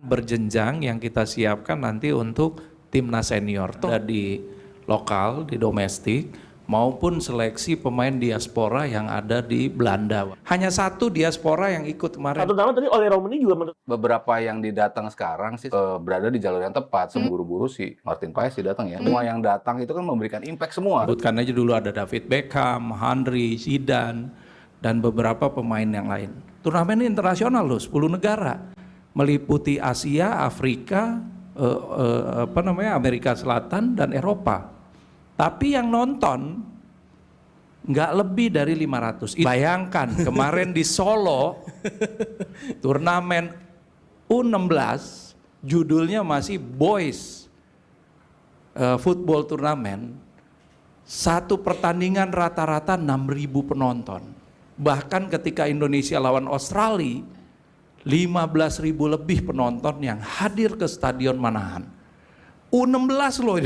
berjenjang yang kita siapkan nanti untuk timnas senior tuh ada di lokal, di domestik, maupun seleksi pemain diaspora yang ada di Belanda. Hanya satu diaspora yang ikut kemarin. Satu nama tadi oleh Romani juga menurut beberapa yang didatang sekarang sih berada di jalur yang tepat. Seburu-buru si Martin Paes datang ya. Semua yang datang itu kan memberikan impact semua. Sebutkan aja dulu ada David Beckham, Henry, Zidane, dan beberapa pemain yang lain. Turnamen ini internasional loh, 10 negara. Meliputi Asia, Afrika, Amerika Selatan, dan Eropa. Tapi yang nonton nggak lebih dari 500. Bayangkan kemarin di Solo, turnamen U16, judulnya masih Boys Football Turnamen. Satu pertandingan rata-rata 6.000 penonton. Bahkan ketika Indonesia lawan Australia, 15.000 lebih penonton yang hadir ke Stadion Manahan. U16 loh.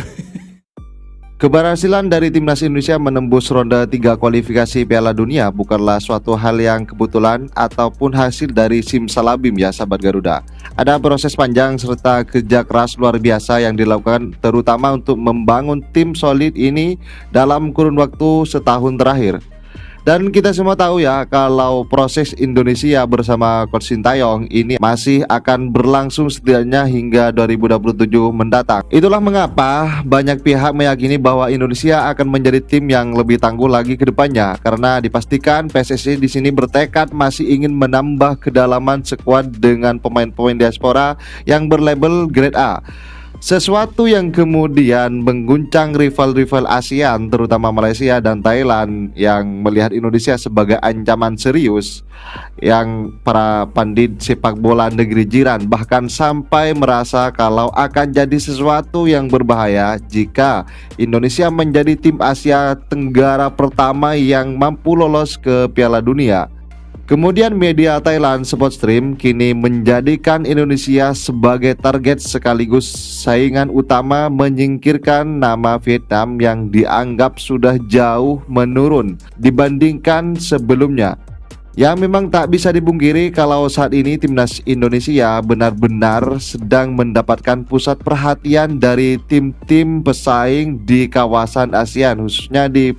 Keberhasilan dari timnas Indonesia menembus ronde 3 kualifikasi Piala Dunia bukanlah suatu hal yang kebetulan ataupun hasil dari simsalabim ya sahabat Garuda. Ada proses panjang serta kerja keras luar biasa yang dilakukan terutama untuk membangun tim solid ini dalam kurun waktu setahun terakhir. Dan kita semua tahu ya kalau proses Indonesia bersama Coach Sintayong ini masih akan berlangsung setidaknya hingga 2027 mendatang. Itulah mengapa banyak pihak meyakini bahwa Indonesia akan menjadi tim yang lebih tangguh lagi ke depannya, karena dipastikan PSSI di sini bertekad masih ingin menambah kedalaman skuad dengan pemain-pemain diaspora yang berlabel grade A. Sesuatu yang kemudian mengguncang rival-rival ASEAN terutama Malaysia dan Thailand yang melihat Indonesia sebagai ancaman serius, yang para pandit sepak bola negeri jiran bahkan sampai merasa kalau akan jadi sesuatu yang berbahaya jika Indonesia menjadi tim Asia Tenggara pertama yang mampu lolos ke Piala Dunia. Kemudian media Thailand Sportstream kini menjadikan Indonesia sebagai target sekaligus saingan utama, menyingkirkan nama Vietnam yang dianggap sudah jauh menurun dibandingkan sebelumnya. Ya memang tak bisa dipungkiri kalau saat ini timnas Indonesia benar-benar sedang mendapatkan pusat perhatian dari tim-tim pesaing di kawasan ASEAN, khususnya di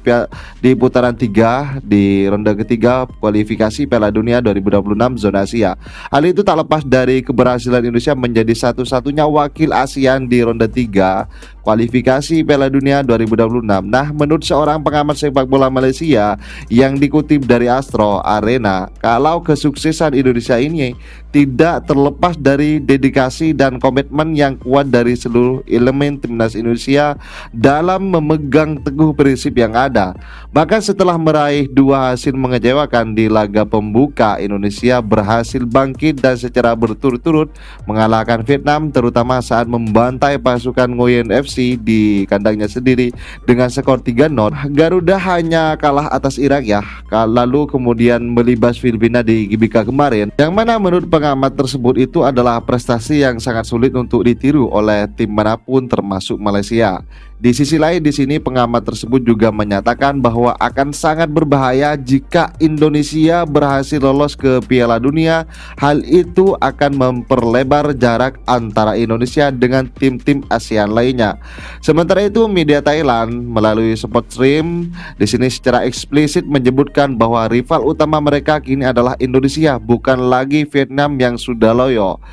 putaran 3 di ronde ketiga kualifikasi Piala Dunia 2026 zona Asia. Hal itu tak lepas dari keberhasilan Indonesia menjadi satu-satunya wakil ASEAN di ronde 3 kualifikasi Piala Dunia 2026. Nah, menurut seorang pengamat sepak bola Malaysia yang dikutip dari Astro Arena, kalau kesuksesan Indonesia ini tidak terlepas dari dedikasi dan komitmen yang kuat dari seluruh elemen timnas Indonesia dalam memegang teguh prinsip yang ada. Bahkan setelah meraih 2 hasil mengecewakan di laga pembuka, Indonesia berhasil bangkit dan secara berturut-turut mengalahkan Vietnam, terutama saat membantai pasukan Nguyen FC di kandangnya sendiri dengan skor 3-0. Garuda hanya kalah atas Irak ya, lalu kemudian melibas Filipina di GBK kemarin, yang mana menurut pengamat tersebut itu adalah prestasi yang sangat sulit untuk ditiru oleh tim manapun termasuk Malaysia. Di sisi lain di sini pengamat tersebut juga menyatakan bahwa akan sangat berbahaya jika Indonesia berhasil lolos ke Piala Dunia. Hal itu akan memperlebar jarak antara Indonesia dengan tim-tim ASEAN lainnya. Sementara itu media Thailand melalui Sportstream di sini secara eksplisit menyebutkan bahwa rival utama mereka kini adalah Indonesia, bukan lagi Vietnam yang sudah loyo.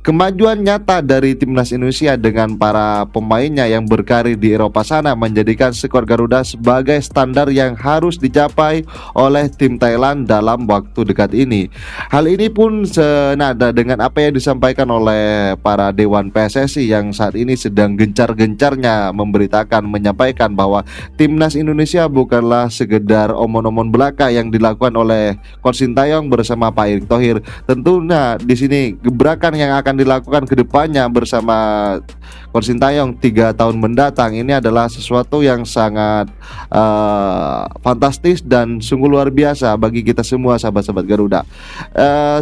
Kemajuan nyata dari timnas Indonesia dengan para pemainnya yang berkarir di Eropa sana menjadikan skuad Garuda sebagai standar yang harus dicapai oleh tim Thailand dalam waktu dekat ini. Hal ini pun senada dengan apa yang disampaikan oleh para dewan PSSI yang saat ini sedang gencar-gencarnya menyampaikan bahwa timnas Indonesia bukanlah sekedar omon-omon belaka yang dilakukan oleh Coach Sintayong bersama Pak Erick Thohir. Tentunya di sini gebrakan yang akan dilakukan ke depannya bersama Coach Sintayong 3 tahun mendatang ini adalah sesuatu yang sangat fantastis dan sungguh luar biasa bagi kita semua sahabat-sahabat Garuda.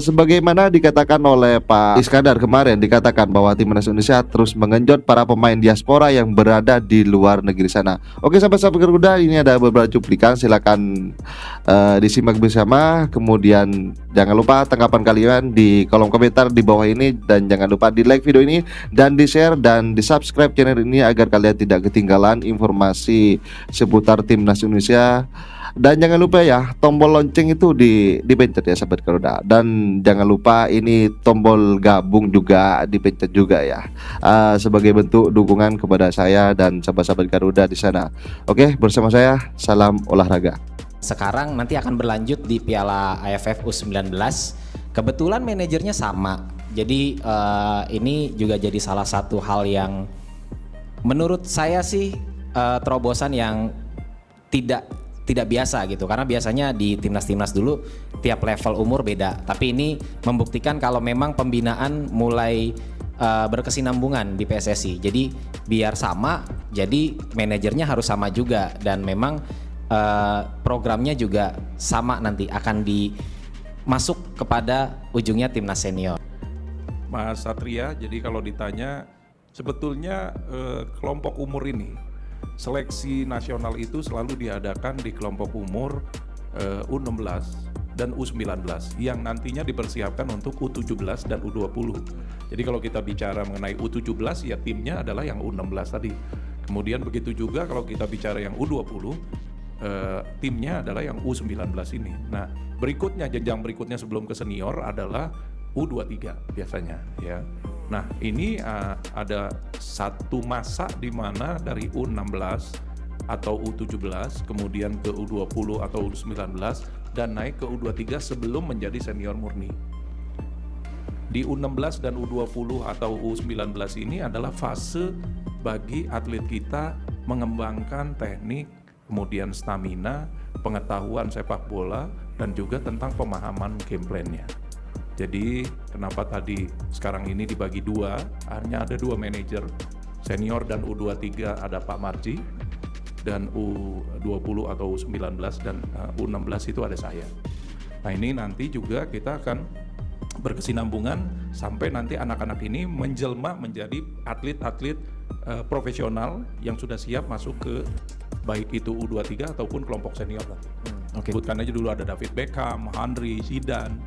Sebagaimana dikatakan oleh Pak Iskandar kemarin, dikatakan bahwa Timnas Indonesia terus mengenjot para pemain diaspora yang berada di luar negeri sana. Oke sahabat-sahabat Garuda, ini ada beberapa cuplikan, silakan disimak bersama. Kemudian jangan lupa tanggapan kalian di kolom komentar di bawah ini, dan jangan lupa di like video ini dan di share dan di subscribe channel ini agar kalian tidak ketinggalan informasi seputar Timnas Indonesia. Dan jangan lupa ya, tombol lonceng itu dipencet ya sahabat Garuda. Dan jangan lupa ini tombol gabung juga dipencet juga ya, sebagai bentuk dukungan kepada saya dan sahabat-sahabat Garuda di sana. Oke, bersama saya, salam olahraga. Sekarang nanti akan berlanjut di Piala AFF U19. Kebetulan manajernya sama. Jadi ini juga jadi salah satu hal yang menurut saya sih terobosan yang tidak biasa gitu, karena biasanya di timnas dulu tiap level umur beda, tapi ini membuktikan kalau memang pembinaan mulai berkesinambungan di PSSI. Jadi biar sama, jadi manajernya harus sama juga, dan memang programnya juga sama, nanti akan masuk kepada ujungnya timnas senior. Mas Satria, jadi kalau ditanya sebetulnya kelompok umur ini, seleksi nasional itu selalu diadakan di kelompok umur U16 dan U19 yang nantinya dipersiapkan untuk U17 dan U20. Jadi kalau kita bicara mengenai U17 ya timnya adalah yang U16 tadi. Kemudian begitu juga kalau kita bicara yang U20, timnya adalah yang U19 ini. Nah, berikutnya, jenjang berikutnya sebelum ke senior adalah U23 biasanya ya. Nah, ini ada satu masa di mana dari U16 atau U17 kemudian ke U20 atau U19 dan naik ke U23 sebelum menjadi senior murni. Di U16 dan U20 atau U19 ini adalah fase bagi atlet kita mengembangkan teknik, kemudian stamina, pengetahuan sepak bola, dan juga tentang pemahaman game plan-nya. Jadi kenapa tadi sekarang ini dibagi dua, hanya ada 2 manajer, senior dan U23 ada Pak Marji, dan U20 atau U19 dan U16 itu ada saya. Nah ini nanti juga kita akan berkesinambungan sampai nanti anak-anak ini menjelma menjadi atlet-atlet profesional yang sudah siap masuk ke baik itu U23 ataupun kelompok senior nanti. Sebutkan aja dulu ada David Beckham, Henry, Zidane,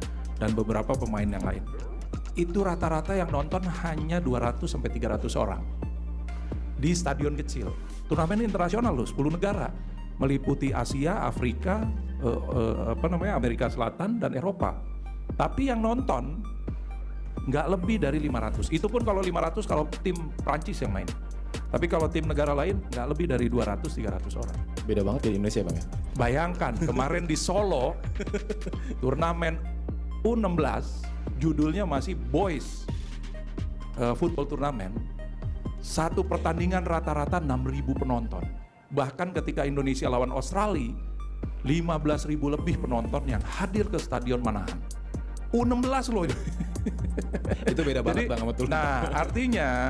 dan beberapa pemain yang lain. Itu rata-rata yang nonton hanya 200-300 orang di stadion kecil. Turnamen internasional loh, 10 negara, meliputi Asia, Afrika, Amerika Selatan dan Eropa. Tapi yang nonton nggak lebih dari 500. Itu pun kalau 500 kalau tim Prancis yang main. Tapi kalau tim negara lain nggak lebih dari 200-300 orang. Beda banget di Indonesia Bang ya? Bayangkan kemarin di Solo, turnamen U16, judulnya masih Boys Football Tournament. Satu pertandingan rata-rata 6.000 penonton. Bahkan ketika Indonesia lawan Australia, 15.000 lebih penonton yang hadir ke Stadion Manahan. U16 loh. Itu beda banget Bang sama turnamen. Nah, artinya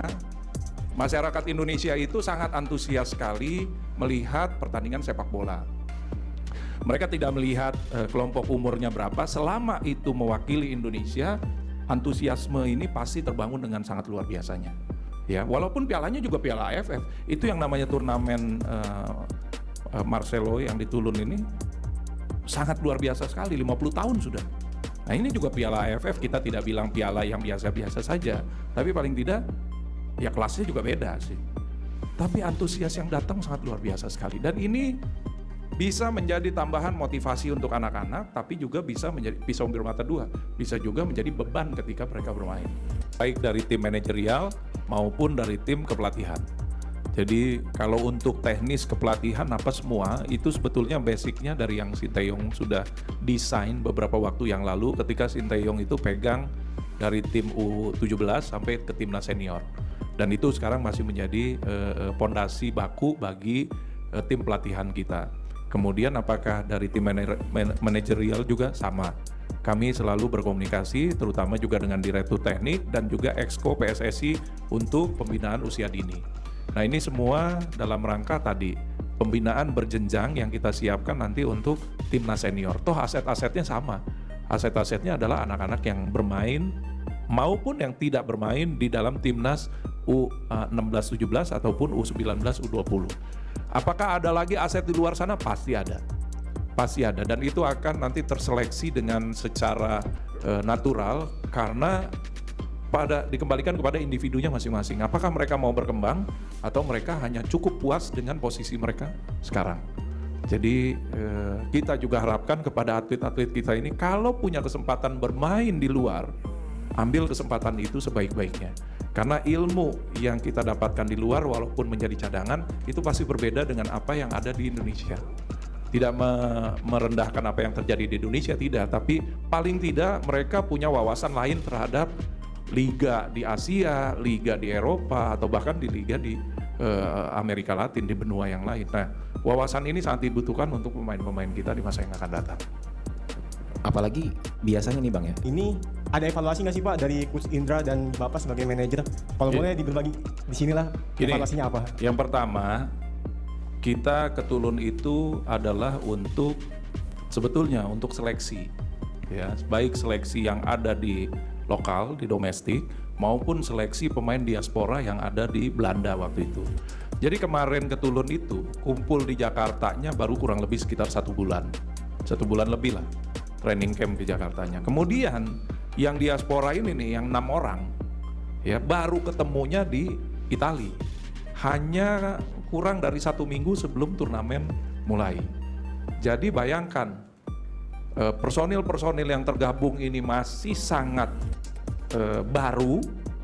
masyarakat Indonesia itu sangat antusias sekali melihat pertandingan sepak bola. Mereka tidak melihat kelompok umurnya berapa, selama itu mewakili Indonesia, antusiasme ini pasti terbangun dengan sangat luar biasanya. Ya, walaupun pialanya juga piala AFF, itu yang namanya turnamen Marcelo yang di Tulun ini sangat luar biasa sekali, 50 tahun sudah. Nah ini juga piala AFF, kita tidak bilang piala yang biasa-biasa saja, tapi paling tidak ya kelasnya juga beda sih. Tapi antusias yang datang sangat luar biasa sekali, dan ini bisa menjadi tambahan motivasi untuk anak-anak, tapi juga bisa menjadi pisau bermata dua, bisa juga menjadi beban ketika mereka bermain, baik dari tim manajerial maupun dari tim kepelatihan. Jadi kalau untuk teknis kepelatihan apa semua, itu sebetulnya basicnya dari yang Sintayong sudah desain beberapa waktu yang lalu ketika Sintayong itu pegang dari tim U17 sampai ke timnas senior. Dan itu sekarang masih menjadi pondasi baku bagi tim pelatihan kita. Kemudian apakah dari tim manajerial juga sama. Kami selalu berkomunikasi terutama juga dengan Direktur Teknik dan juga Exco PSSI untuk pembinaan usia dini. Nah ini semua dalam rangka tadi pembinaan berjenjang yang kita siapkan nanti untuk timnas senior. Toh aset-asetnya sama. Aset-asetnya adalah anak-anak yang bermain maupun yang tidak bermain di dalam timnas U16-17 ataupun U19-U20. Apakah ada lagi aset di luar sana? Pasti ada. Pasti ada, dan itu akan nanti terseleksi dengan secara natural karena dikembalikan kepada individunya masing-masing. Apakah mereka mau berkembang atau mereka hanya cukup puas dengan posisi mereka sekarang. Jadi kita juga harapkan kepada atlet-atlet kita ini kalau punya kesempatan bermain di luar, ambil kesempatan itu sebaik-baiknya. Karena ilmu yang kita dapatkan di luar walaupun menjadi cadangan itu pasti berbeda dengan apa yang ada di Indonesia. Tidak merendahkan apa yang terjadi di Indonesia, tidak, tapi paling tidak mereka punya wawasan lain terhadap liga di Asia, liga di Eropa, atau bahkan di liga di Amerika Latin, di benua yang lain. Nah, wawasan ini sangat dibutuhkan untuk pemain-pemain kita di masa yang akan datang. Apalagi biasanya nih Bang ya. Ini ada evaluasi nggak sih Pak dari Coach Indra dan Bapak sebagai manajer? Kalau boleh berbagi di sinilah evaluasinya apa? Yang pertama, kita ke Tulun itu adalah untuk sebetulnya untuk seleksi, ya, baik seleksi yang ada di lokal, di domestik, maupun seleksi pemain diaspora yang ada di Belanda waktu itu. Jadi kemarin ke Tulun itu kumpul di Jakartanya baru kurang lebih sekitar 1 bulan lebih lah training camp di Jakartanya. Kemudian yang diaspora ini nih, yang 6 orang, ya baru ketemunya di Italia. Hanya kurang dari 1 minggu sebelum turnamen mulai. Jadi bayangkan personil-personil yang tergabung ini masih sangat baru,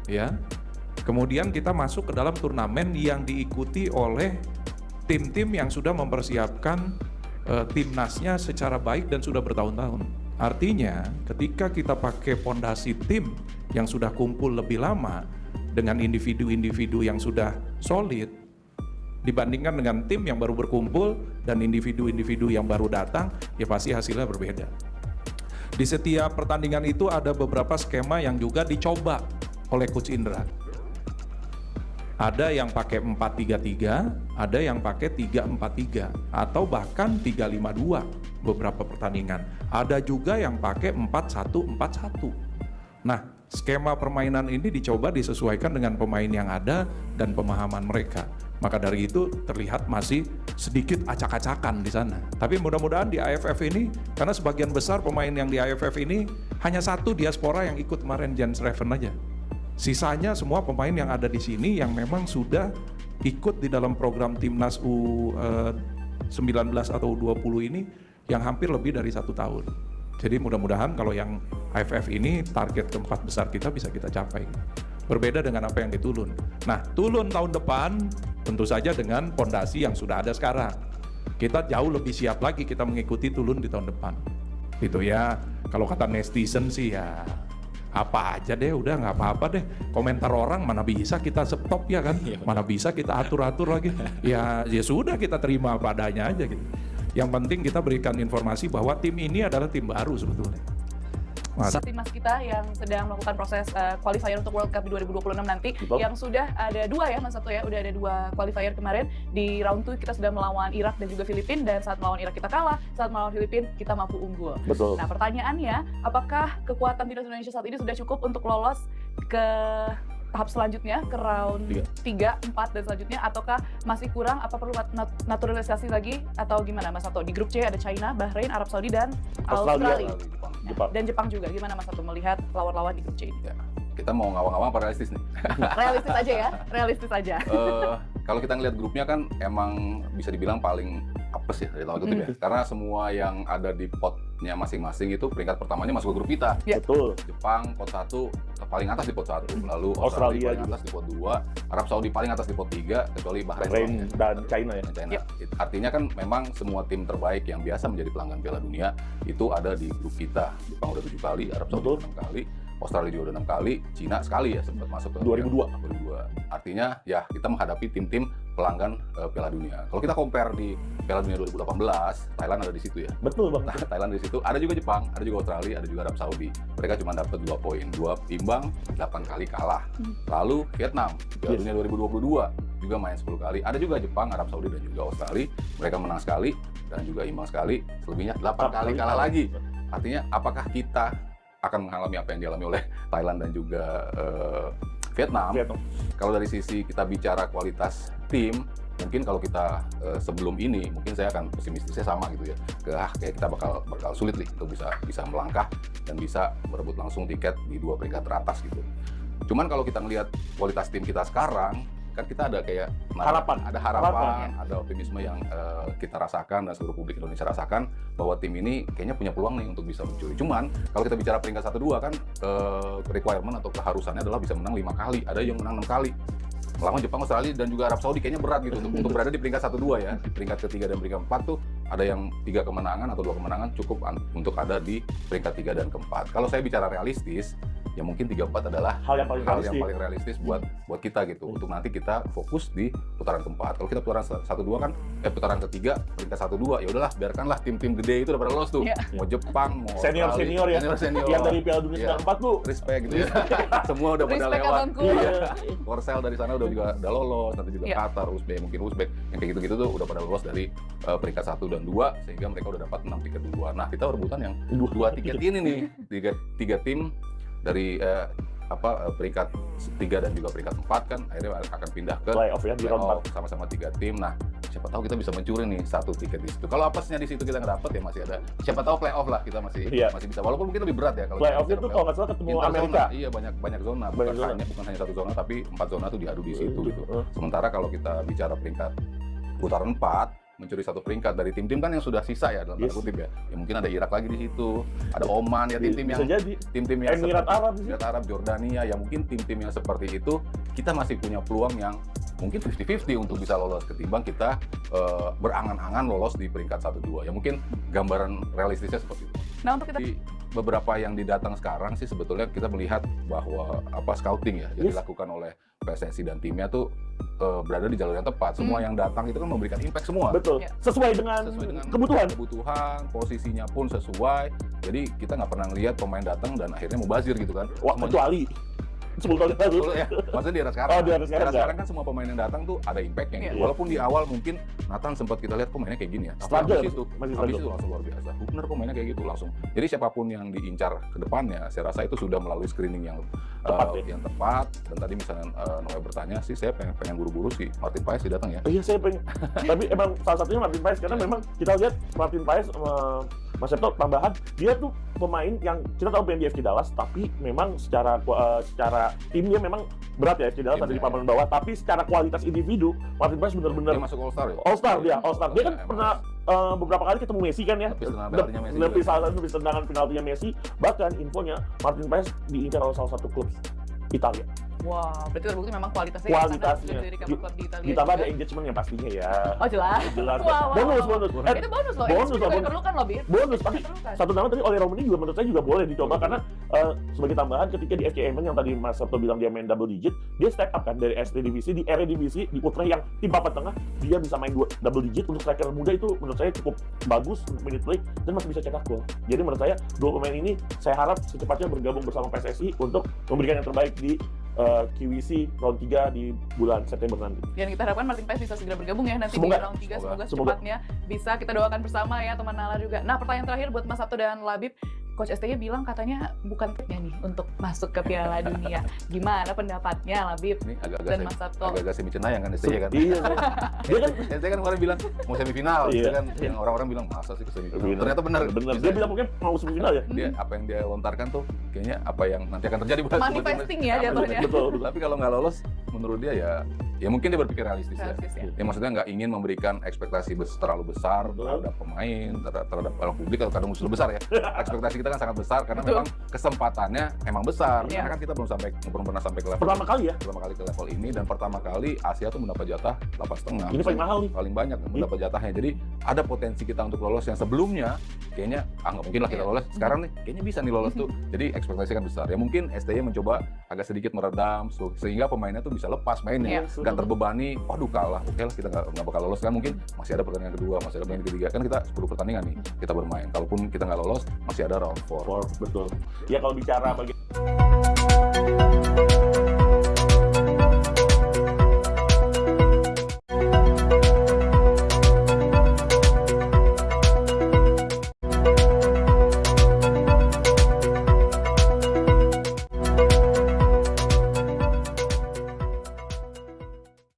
ya. Kemudian kita masuk ke dalam turnamen yang diikuti oleh tim-tim yang sudah mempersiapkan timnasnya secara baik dan sudah bertahun-tahun. Artinya ketika kita pakai fondasi tim yang sudah kumpul lebih lama dengan individu-individu yang sudah solid dibandingkan dengan tim yang baru berkumpul dan individu-individu yang baru datang, ya pasti hasilnya berbeda. Di setiap pertandingan itu ada beberapa skema yang juga dicoba oleh Coach Indra. Ada yang pakai 4-3-3, ada yang pakai 3-4-3, atau bahkan 3-5-2 beberapa pertandingan. Ada juga yang pakai 4-1-4-1. Nah, skema permainan ini dicoba disesuaikan dengan pemain yang ada dan pemahaman mereka. Maka dari itu terlihat masih sedikit acak-acakan di sana. Tapi mudah-mudahan di AFF ini, karena sebagian besar pemain yang di AFF ini hanya 1 diaspora yang ikut kemarin, Jens Reven aja. Sisanya semua pemain yang ada di sini yang memang sudah ikut di dalam program timnas U19 atau U20 ini yang hampir lebih dari 1 tahun. Jadi mudah-mudahan kalau yang AFF ini target keempat besar kita bisa kita capai. Berbeda dengan apa yang di Tulun. Nah, Tulun tahun depan tentu saja dengan fondasi yang sudah ada sekarang. Kita jauh lebih siap lagi kita mengikuti Tulun di tahun depan. Gitu ya. Kalau kata netizen sih ya apa aja deh, udah nggak apa-apa deh. Komentar orang mana bisa kita stop ya kan? Mana bisa kita atur-atur lagi? Ya sudah kita terima padanya aja gitu. Yang penting kita berikan informasi bahwa tim ini adalah tim baru sebetulnya. Timnas kita yang sedang melakukan proses qualifier untuk World Cup di 2026 nanti, yang sudah ada 2 ya Mas Sato ya, udah ada 2 qualifier kemarin. Di round 2 kita sudah melawan Irak dan juga Filipina, dan saat melawan Irak kita kalah, saat melawan Filipina kita mampu unggul. Betul. Nah pertanyaannya, apakah kekuatan timnas Indonesia saat ini sudah cukup untuk lolos ke tahap selanjutnya, ke round 3, 4 dan selanjutnya, ataukah masih kurang? Apa perlu naturalisasi lagi atau gimana Mas Sato? Di grup C ada China, Bahrain, Arab Saudi dan Australia. Jepang. Dan Jepang juga. Gimana Mas Sato melihat lawan-lawan di grup C ini? Ya, kita mau ngawang-ngawang apa realistis nih? Realistis aja ya, realistis aja. Kalau kita ngeliat grupnya kan emang bisa dibilang paling apes ya dari tahun itu ya. Karena semua yang ada di potnya masing-masing itu peringkat pertamanya masuk ke grup kita. Ya. Betul. Jepang pot 1 paling atas di pot 1, lalu Australia paling atas di pot 2, Arab Saudi paling atas di pot 3, kecuali Bahrain dan China ya. China. Artinya kan memang semua tim terbaik yang biasa menjadi pelanggan Piala Dunia itu ada di grup kita. Jepang udah 7 kali, Arab Saudi udah 6 kali, Australia juga udah 6 kali, Cina sekali ya sempat masuk ke 2002. Artinya ya kita menghadapi tim-tim pelanggan Piala Dunia. Kalau kita compare di Piala Dunia 2018, Thailand ada di situ ya. Betul Bang. Nah, Thailand di situ, ada juga Jepang, ada juga Australia, ada juga Arab Saudi. Mereka cuma dapat 2 poin, 2 imbang, 8 kali kalah. Lalu Vietnam, Piala Dunia 2022 juga main 10 kali. Ada juga Jepang, Arab Saudi dan juga Australia. Mereka menang sekali dan juga imbang sekali. Selebihnya 8 kali kalah lagi. Artinya apakah kita akan mengalami apa yang dialami oleh Thailand dan juga Vietnam? Kalau dari sisi kita bicara kualitas tim, mungkin kalau kita sebelum ini, mungkin saya akan pesimistisnya sama gitu ya. Kayak kita bakal sulit nih untuk bisa melangkah dan bisa merebut langsung tiket di 2 peringkat teratas gitu. Cuman kalau kita ngelihat kualitas tim kita sekarang, kan kita ada kayak ada harapan, ada optimisme yang kita rasakan dan seluruh publik Indonesia rasakan bahwa tim ini kayaknya punya peluang nih untuk bisa mencuri. Cuman kalau kita bicara peringkat 1-2 kan requirement atau keharusannya adalah bisa menang 5 kali, ada yang menang 6 kali. Melawan Jepang, Australia dan juga Arab Saudi kayaknya berat gitu untuk berada di peringkat 1-2 ya. Di peringkat ketiga dan peringkat 4 tuh ada yang 3 kemenangan atau 2 kemenangan cukup untuk ada di peringkat 3 dan keempat. Kalau saya bicara realistis, ya mungkin 3-4 adalah hal yang paling realistis buat kita gitu. Untuk nanti kita fokus di putaran keempat. Kalau kita putaran 1-2 kan putaran ketiga peringkat 1-2 ya udahlah biarkanlah tim-tim gede itu udah pada lolos tuh. Mau Jepang, mau senior ya. Senior. Yang dari Piala Dunia 94 tuh respect gitu ya. Semua udah pada Respect lewat. abangku. Korsel dari sana udah lolos, nanti juga Qatar, Uzbek yang kayak gitu-gitu tuh udah pada lolos dari peringkat 1 dan 2 sehingga mereka udah dapat 6 tiket duluan. Nah, kita rebutan yang 2 tiket ini nih. 3 tim dari peringkat 3 dan juga peringkat 4 kan akhirnya akan pindah ke playoff ya, di round 4 sama-sama 3 tim. Nah, siapa tahu kita bisa mencuri nih 1 tiket di situ. Kalau apesnya di situ kita nggak dapet ya masih ada. Siapa tahu playoff lah kita masih bisa. Walaupun mungkin lebih berat ya kalau playoff itu kalau nggak salah ketemu Amerika. Iya, banyak zona. Bukan hanya 1 zona tapi 4 zona tuh diadu di situ gitu. Sementara kalau kita bicara peringkat putaran 4 mencuri 1 peringkat dari tim-tim kan yang sudah sisa ya dalam tanda kutip ya. Ya mungkin ada Irak lagi di situ, ada Oman ya tim-tim yang Emirat Arab, Jordania ya mungkin tim-tim yang seperti itu kita masih punya peluang yang mungkin 50-50 untuk bisa lolos ketimbang kita berangan-angan lolos di peringkat 1-2. Ya mungkin gambaran realistisnya seperti itu. Nah, untuk kita Beberapa yang didatang sekarang sih sebetulnya kita melihat bahwa scouting ya yang dilakukan oleh PSSI dan timnya tuh berada di jalur yang tepat. Semua yang datang itu kan memberikan impact semua. Betul. Sesuai dengan kebutuhan, posisinya pun sesuai. Jadi kita nggak pernah lihat pemain datang dan akhirnya mubazir gitu kan. Kecuali 10 tahun lalu. Ya, maksudnya di era sekarang. Di era sekarang kan semua pemain yang datang tuh ada impactnya. Walaupun di awal mungkin Nathan sempat kita lihat pemainnya kayak gini ya. Habis itu langsung luar biasa. Hubner pemainnya kayak gitu langsung. Jadi siapapun yang diincar ke depannya, saya rasa itu sudah melalui screening yang tepat. Dan tadi misalnya Noe bertanya sih, saya pengen buru-buru sih Martin Paes sih datang ya. Iya, saya pengen. Tapi emang salah satunya Martin Paes karena memang kita lihat Martin Paes Mas Septo tambahan, dia tuh pemain yang kita tahu main di FC Dallas, tapi memang secara timnya memang berat ya FC Dallas ada di papan bawah, tapi secara kualitas individu Martin Paes benar-benar dia masuk All-Star ya? All-Star. Dia kan pernah beberapa kali ketemu Messi kan ya. Lebih salah satu tendangan penaltinya Messi. Bahkan infonya Martin Paes diincar oleh salah satu klub Italia. Wah, berarti terbukti memang kualitasnya dari klub di Italia. Ditambah ada engagementnya pastinya ya. Oh, jelas. Bonus. Itu bonus loh. Bonus itu diperlukan loh, Bir. Bonus, tapi satu nama tadi oleh Romani juga menurut saya juga boleh dicoba karena sebagai tambahan ketika di FC Emmen yang tadi Mas Sabto bilang dia main double digit, dia step up kan dari SD divisi di area divisi di Utrecht yang tim papan tengah, dia bisa main double digit. Untuk striker muda itu menurut saya cukup bagus untuk minute play dan masih bisa cetak gol. Jadi menurut saya dua pemain ini saya harap secepatnya bergabung bersama PSSI untuk memberikan yang terbaik di QWC round 3 di bulan September nanti. Dan kita harapkan Martin Paes bisa segera bergabung ya nanti di round 3. Semoga secepatnya bisa kita doakan bersama ya teman Nala juga. Nah, pertanyaan terakhir buat Mas Sabto dan Labib. Coach STY bilang katanya bukan tipnya nih untuk masuk ke Piala Dunia. Gimana pendapatnya Labib dan Mas Sabto? Agak semi-cenayang kan STY kan? Iya. Dia kan STY kan kemarin bilang mau semifinal gitu kan. Yang orang-orang bilang masa sih ke semifinal. Ternyata benar. Dia bilang mungkin mau semifinal ya. Dia apa yang dia lontarkan tuh kayaknya apa yang nanti akan terjadi buat manifesting ya jatuhnya. Betul. Tapi kalau nggak lolos menurut dia ya mungkin dia berpikir realistis ya. Ya maksudnya nggak ingin memberikan ekspektasi terlalu besar terhadap pemain, terhadap publik atau kadang musuh besar ya. Ekspektasi kita kan sangat besar karena memang kesempatannya emang besar. Karena kan kita belum pernah sampai ke level pertama kali ke level ini dan pertama kali Asia tuh mendapat jatah 8,5. Ini paling mahal nih. Paling banyak mendapat jatahnya. Jadi ada potensi kita untuk lolos yang sebelumnya kayaknya nggak mungkin lah kita lolos. Sekarang nih kayaknya bisa nih lolos tuh. Jadi ekspektasi kan besar. Ya mungkin STY mencoba agak sedikit meredam sehingga pemainnya tuh bisa lepas mainnya. nggak terbebani, waduh kalah, oke lah kita nggak bakal lolos kan, mungkin masih ada pertandingan kedua, masih ada pertandingan ketiga, kan kita 10 pertandingan nih kita bermain, kalaupun kita nggak lolos masih ada round 4. Betul. Ya kalau bicara bagi